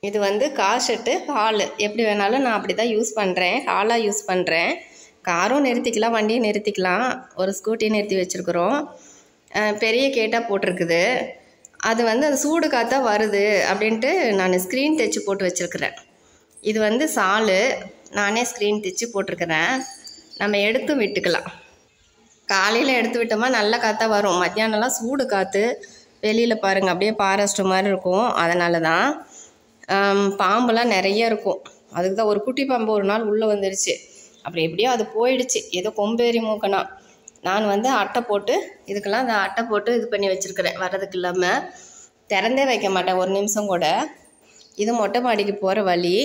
இது வந்து car shed hall எப்படி வேணாலும் நான் அப்படி தான் யூஸ் பண்ணுறேன். ஹாலாக யூஸ் பண்ணுறேன். காரும் நிறுத்திக்கலாம், வண்டியும் நிறுத்திக்கலாம். ஒரு ஸ்கூட்டி நிறுத்தி வச்சுருக்குறோம். பெரிய கேட்டாக போட்டிருக்குது. அது வந்து அது சூடு காற்றா வருது அப்படின்ட்டு நான் ஸ்க்ரீன் தைச்சி போட்டு வச்சுருக்கிறேன். இது வந்து சாலு நானே ஸ்க்ரீன் தைச்சி போட்டிருக்கிறேன். நம்ம எடுத்து விட்டுக்கலாம். காலையில் எடுத்து விட்டோமா நல்ல காற்றா வரும். மத்தியானம்லாம் சூடு காற்று வெளியில் பாருங்கள், அப்படியே ஃபாரஸ்ட்டு மாதிரி இருக்கும். அதனால தான் பாம்புலாம் நிறைய இருக்கும். அதுக்கு தான் ஒரு குட்டி பாம்பு ஒரு நாள் உள்ளே வந்துடுச்சு. அப்புறம் எப்படியோ அது போயிடுச்சு. ஏதோ கொம்பேறி மூக்கனா. நான் வந்து அட்டை போட்டு இதுக்கெல்லாம் அந்த அட்டை போட்டு இது பண்ணி வச்சுருக்கிறேன். வர்றதுக்கு இல்லாமல் திறந்தே வைக்க மாட்டேன் ஒரு நிமிஷம் கூட. இது மொட்டை மாடிக்கு போகிற வழி.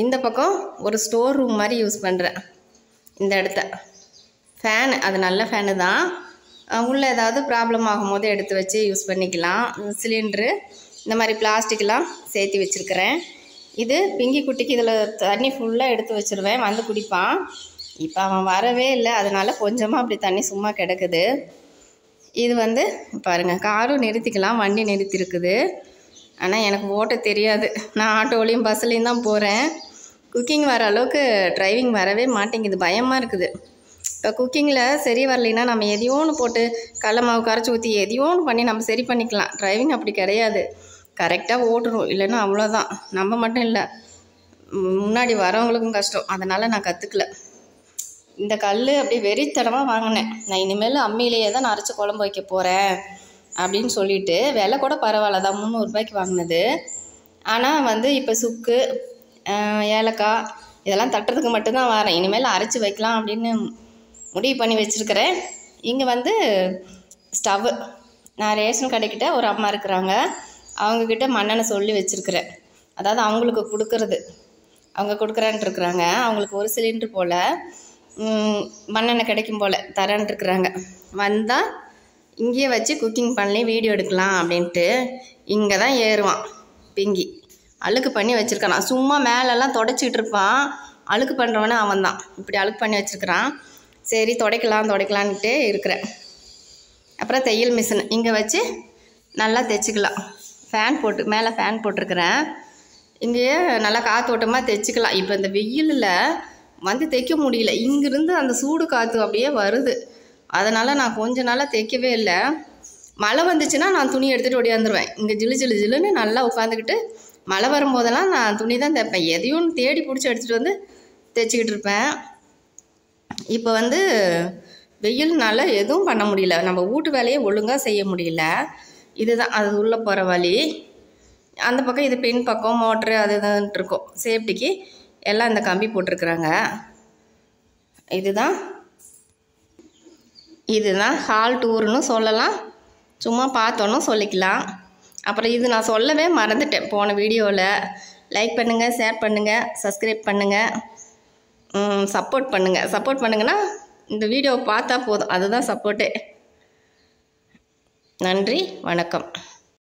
இந்த பக்கம் ஒரு ஸ்டோர் ரூம் மாதிரி யூஸ் பண்ணுறேன். இந்த இடத்த ஃபேனு, அது நல்ல ஃபேனு தான். உள்ளே ஏதாவது ப்ராப்ளம் ஆகும்போது எடுத்து வச்சு யூஸ் பண்ணிக்கலாம். சிலிண்ட்ரு இந்த மாதிரி பிளாஸ்டிக்லாம் சேர்த்து வச்சுருக்கிறேன். இது பிங்கி குட்டிக்கு இதில் தண்ணி ஃபுல்லாக எடுத்து வச்சுருவேன், வந்து குடிப்பான். இப்போ அவன் வரவே இல்லை, அதனால் கொஞ்சமாக அப்படி தண்ணி சும்மா கிடக்குது. இது வந்து பாருங்கள், காரும் நிறுத்திக்கலாம், வண்டி நிறுத்திருக்குது. ஆனால் எனக்கு ஓட்ட தெரியாது. நான் ஆட்டோலையும் பஸ்ஸுலேயும் தான் போகிறேன். குக்கிங் வர அளவுக்கு டிரைவிங் வரவே மாட்டேங்குது, பயமாக இருக்குது. இப்போ குக்கிங்கில் சரி வரலைன்னா நம்ம எதையோ ஒன்று போட்டு கடல மாவு கரைச்சி ஊற்றி எதையோ ஒன்று பண்ணி நம்ம சரி பண்ணிக்கலாம். டிரைவிங் அப்படி கிடையாது, கரெக்டாக ஓட்டுறோம். இல்லைன்னா அவ்வளோதான். நம்ம மட்டும் இல்லை, முன்னாடி வரவங்களுக்கும் கஷ்டம். அதனால் நான் கற்றுக்கல. இந்த கல் அப்படியே வெறித்தனமாக வாங்கினேன். நான் இனிமேல் அம்மியிலேயே தான் நான் அரைச்சி குழம்பு வைக்க போகிறேன் அப்படின்னு சொல்லிட்டு. விலை கூட பரவாயில்ல தான், 300 ரூபாய்க்கு வாங்கினது. ஆனால் வந்து இப்போ சுக்கு ஏலக்காய் இதெல்லாம் தட்டுறதுக்கு மட்டும்தான் வரேன். இனிமேல் அரைச்சி வைக்கலாம் அப்படின்னு முடிவு பண்ணி வச்சுருக்கிறேன். இங்கே வந்து ஸ்டவ்வு நான் ரேஷன் கடைக்கிட்ட ஒரு அம்மா இருக்கிறாங்க, அவங்கக்கிட்ட மண்ணெண்ணெய் சொல்லி வச்சுருக்கிறேன். அதாவது அவங்களுக்கு கொடுக்குறது, அவங்க கொடுக்குறேன்ட்டு இருக்கிறாங்க. அவங்களுக்கு ஒரு சிலிண்ட்ரு போல் மண்ணெண்ணெய் கிடைக்கும் போல் தரேன்ட்டுருக்குறாங்க. வந்தால் இங்கேயே வச்சு குக்கிங் பண்ணி வீடியோ எடுக்கலாம் அப்படின்ட்டு. இங்கே தான் ஏறுவான் பிங்கி. அழுக்கு பண்ணி வச்சுருக்கான். சும்மா மேலெல்லாம் தொடச்சிக்கிட்டு இருப்பான். அழுக்கு பண்ணுறவனே அவன் தான். இப்படி அழுக்கு பண்ணி வச்சுருக்கிறான். சரி துடைக்கலான்ட்டே இருக்கிறேன். அப்புறம் தையல் மிஷின் இங்கே வச்சு நல்லா தைச்சிக்கலாம். ஃபேன் போட்டு மேலே ஃபேன் போட்டிருக்கிறேன். இங்கேயே நல்லா காற்றோட்டமாக தைச்சிக்கலாம். இப்போ இந்த வெயிலில் வந்து தைக்க முடியல. இங்கேருந்து அந்த சூடு காற்று அப்படியே வருது. அதனால் நான் கொஞ்ச நாளாக தைக்கவே இல்லை. மழை வந்துச்சுன்னா நான் துணி எடுத்துகிட்டு ஓடியாந்துருவேன். இங்கே ஜில்லுன்னு நல்லா உட்காந்துக்கிட்டு மழை வரும்போதெல்லாம் நான் துணி தான் தைப்பேன். எதையும் தேடி பிடிச்சி எடுத்துகிட்டு வந்து தைச்சிக்கிட்டு இருப்பேன். இப்போ வந்து வெயில்னால எதுவும் பண்ண முடியல. நம்ம வீட்டு வேலையை ஒழுங்காக செய்ய முடியல. இதுதான் அது உள்ளே போகிற வழி. அந்த பக்கம் இது பின் பக்கம் மோட்ரு அது இதுன்ட்டு இருக்கும். சேஃப்டிக்கு எல்லாம் இந்த கம்பி போட்டிருக்குறாங்க. இதுதான் ஹால் டூர்னு சொல்லலாம், சும்மா பார்த்தோன்னு சொல்லிக்கலாம். அப்புறம் இது நான் சொல்லவே மறந்துட்டேன் போன வீடியோவில். லைக் பண்ணுங்கள், ஷேர் பண்ணுங்கள், சப்ஸ்கிரைப் பண்ணுங்கள், சப்போர்ட் பண்ணுங்கன்னா இந்த வீடியோவை பார்த்தா போதும், அதுதான் சப்போர்ட்டே. நன்றி, வணக்கம்.